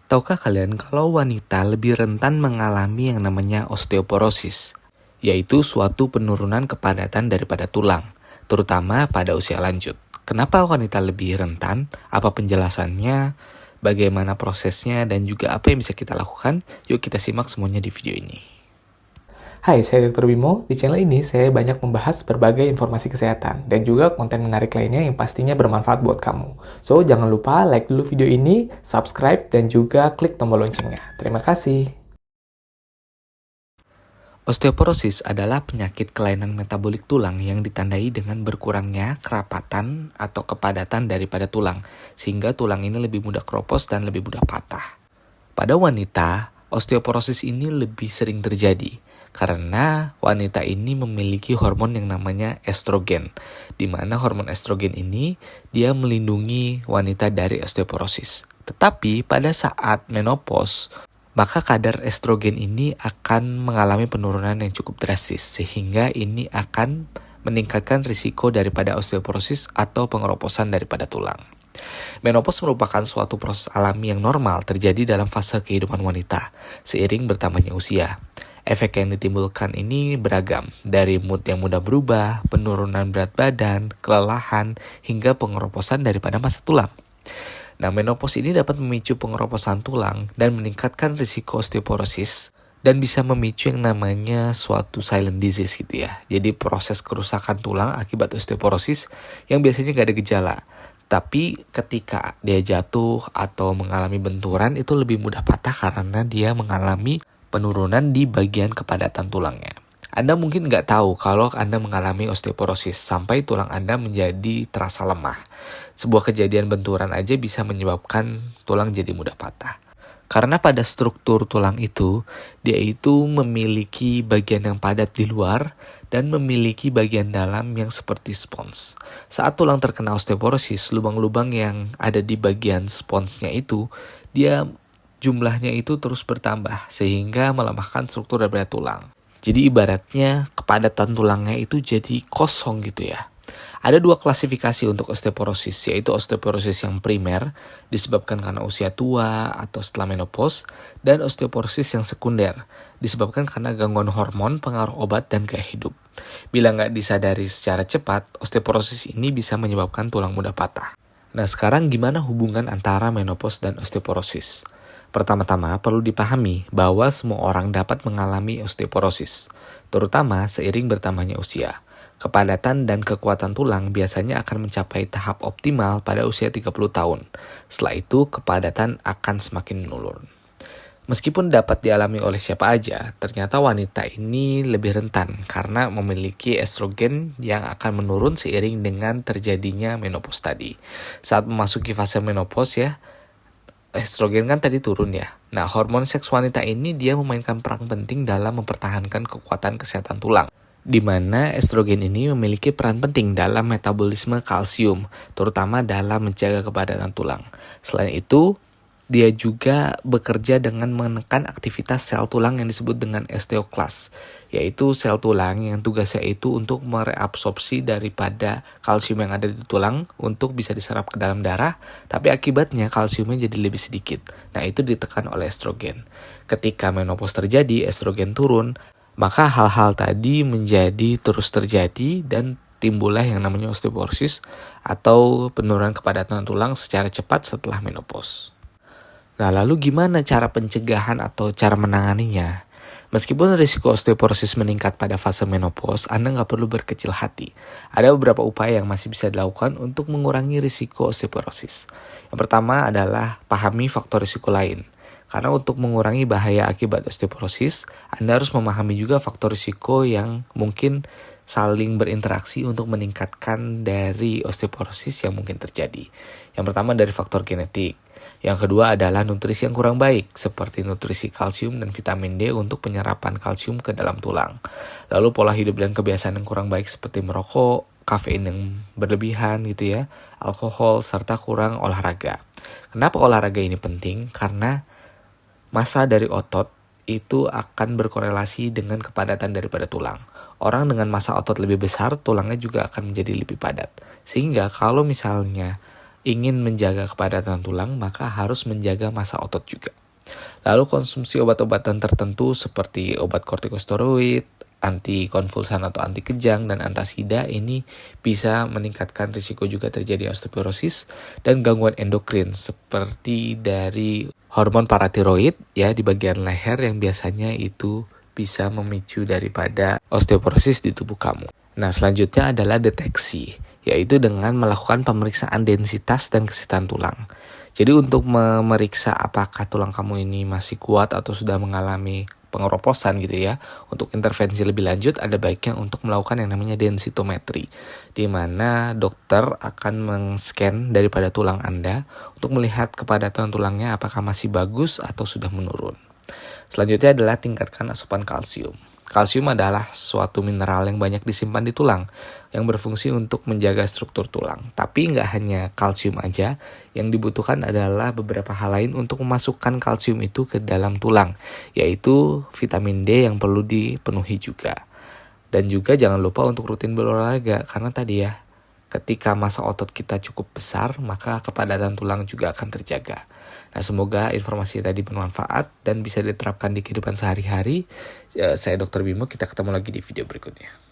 Tahukah kalian kalau wanita lebih rentan mengalami yang namanya osteoporosis, yaitu suatu penurunan kepadatan daripada tulang, terutama pada usia lanjut. Kenapa wanita lebih rentan? Apa penjelasannya? Bagaimana prosesnya? Dan juga apa yang bisa kita lakukan? Yuk kita simak semuanya di video ini. Hai, saya Dr. Bimo. Di channel ini saya banyak membahas berbagai informasi kesehatan dan juga konten menarik lainnya yang pastinya bermanfaat buat kamu. So, jangan lupa like dulu video ini, subscribe, dan juga klik tombol loncengnya. Terima kasih. Osteoporosis adalah penyakit kelainan metabolik tulang yang ditandai dengan berkurangnya kerapatan atau kepadatan daripada tulang, sehingga tulang ini lebih mudah keropos dan lebih mudah patah. Pada wanita, osteoporosis ini lebih sering terjadi karena wanita ini memiliki hormon yang namanya estrogen, di mana hormon estrogen ini dia melindungi wanita dari osteoporosis. Tetapi pada saat menopause, maka kadar estrogen ini akan mengalami penurunan yang cukup drastis, sehingga ini akan meningkatkan risiko daripada osteoporosis atau pengeroposan daripada tulang. Menopause merupakan suatu proses alami yang normal terjadi dalam fase kehidupan wanita, seiring bertambahnya usia. Efek yang ditimbulkan ini beragam, dari mood yang mudah berubah, penurunan berat badan, kelelahan, hingga pengeroposan daripada massa tulang. Nah, menopause ini dapat memicu pengeroposan tulang dan meningkatkan risiko osteoporosis, dan bisa memicu yang namanya suatu silent disease gitu ya. Jadi proses kerusakan tulang akibat osteoporosis yang biasanya gak ada gejala. Tapi ketika dia jatuh atau mengalami benturan itu lebih mudah patah karena dia mengalami penurunan di bagian kepadatan tulangnya. Anda mungkin nggak tahu kalau Anda mengalami osteoporosis sampai tulang Anda menjadi terasa lemah. Sebuah kejadian benturan aja bisa menyebabkan tulang jadi mudah patah. Karena pada struktur tulang itu, dia itu memiliki bagian yang padat di luar dan memiliki bagian dalam yang seperti spons. Saat tulang terkena osteoporosis, lubang-lubang yang ada di bagian sponsnya itu, dia jumlahnya itu terus bertambah sehingga melemahkan struktur daripada tulang. Jadi ibaratnya kepadatan tulangnya itu jadi kosong gitu ya. Ada dua klasifikasi untuk osteoporosis, yaitu osteoporosis yang primer, disebabkan karena usia tua atau setelah menopause, dan osteoporosis yang sekunder, disebabkan karena gangguan hormon, pengaruh obat, dan gaya hidup. Bila nggak disadari secara cepat, osteoporosis ini bisa menyebabkan tulang mudah patah. Nah, sekarang gimana hubungan antara menopause dan osteoporosis? Pertama-tama perlu dipahami bahwa semua orang dapat mengalami osteoporosis, terutama seiring bertambahnya usia. Kepadatan dan kekuatan tulang biasanya akan mencapai tahap optimal pada usia 30 tahun. Setelah itu, kepadatan akan semakin menurun. Meskipun dapat dialami oleh siapa aja, ternyata wanita ini lebih rentan karena memiliki estrogen yang akan menurun seiring dengan terjadinya menopause tadi. Saat memasuki fase menopause ya, estrogen kan tadi turun ya. Nah, hormon seks wanita ini dia memainkan peran penting dalam mempertahankan kekuatan kesehatan tulang, di mana estrogen ini memiliki peran penting dalam metabolisme kalsium, terutama dalam menjaga kepadatan tulang. Selain itu, dia juga bekerja dengan menekan aktivitas sel tulang yang disebut dengan osteoklas, yaitu sel tulang yang tugasnya itu untuk mereabsorpsi daripada kalsium yang ada di tulang untuk bisa diserap ke dalam darah, tapi akibatnya kalsiumnya jadi lebih sedikit. Nah, itu ditekan oleh estrogen. Ketika menopause terjadi, estrogen turun, maka hal-hal tadi menjadi terus terjadi dan timbullah yang namanya osteoporosis atau penurunan kepadatan tulang secara cepat setelah menopause. Nah, lalu gimana cara pencegahan atau cara menanganinya? Meskipun risiko osteoporosis meningkat pada fase menopause, Anda nggak perlu berkecil hati. Ada beberapa upaya yang masih bisa dilakukan untuk mengurangi risiko osteoporosis. Yang pertama adalah pahami faktor risiko lain. Karena untuk mengurangi bahaya akibat osteoporosis, Anda harus memahami juga faktor risiko yang mungkin saling berinteraksi untuk meningkatkan dari osteoporosis yang mungkin terjadi. Yang pertama dari faktor genetik. Yang kedua adalah nutrisi yang kurang baik, seperti nutrisi kalsium dan vitamin D untuk penyerapan kalsium ke dalam tulang. Lalu pola hidup dan kebiasaan yang kurang baik seperti merokok, kafein yang berlebihan gitu ya, alkohol, serta kurang olahraga. Kenapa olahraga ini penting? Karena massa dari otot itu akan berkorelasi dengan kepadatan daripada tulang. Orang dengan massa otot lebih besar, tulangnya juga akan menjadi lebih padat. Sehingga kalau misalnya ingin menjaga kepadatan tulang, maka harus menjaga massa otot juga. Lalu konsumsi obat-obatan tertentu seperti obat kortikosteroid, antikonvulsan atau anti kejang, dan antasida ini bisa meningkatkan risiko juga terjadi osteoporosis dan gangguan endokrin seperti dari hormon paratiroid ya di bagian leher yang biasanya itu bisa memicu daripada osteoporosis di tubuh kamu. Nah, selanjutnya adalah deteksi, yaitu dengan melakukan pemeriksaan densitas dan kesehatan tulang. Jadi untuk memeriksa apakah tulang kamu ini masih kuat atau sudah mengalami pengeroposan gitu ya. Untuk intervensi lebih lanjut ada baiknya untuk melakukan yang namanya densitometri, di mana dokter akan meng-scan daripada tulang Anda untuk melihat kepadatan tulangnya apakah masih bagus atau sudah menurun. Selanjutnya adalah tingkatkan asupan kalsium. Kalsium adalah suatu mineral yang banyak disimpan di tulang, yang berfungsi untuk menjaga struktur tulang. Tapi nggak hanya kalsium aja, yang dibutuhkan adalah beberapa hal lain untuk memasukkan kalsium itu ke dalam tulang, yaitu vitamin D yang perlu dipenuhi juga. Dan juga jangan lupa untuk rutin berolahraga, karena tadi ya, ketika massa otot kita cukup besar, maka kepadatan tulang juga akan terjaga. Nah, semoga informasi tadi bermanfaat dan bisa diterapkan di kehidupan sehari-hari. Saya Dr. Bimo, kita ketemu lagi di video berikutnya.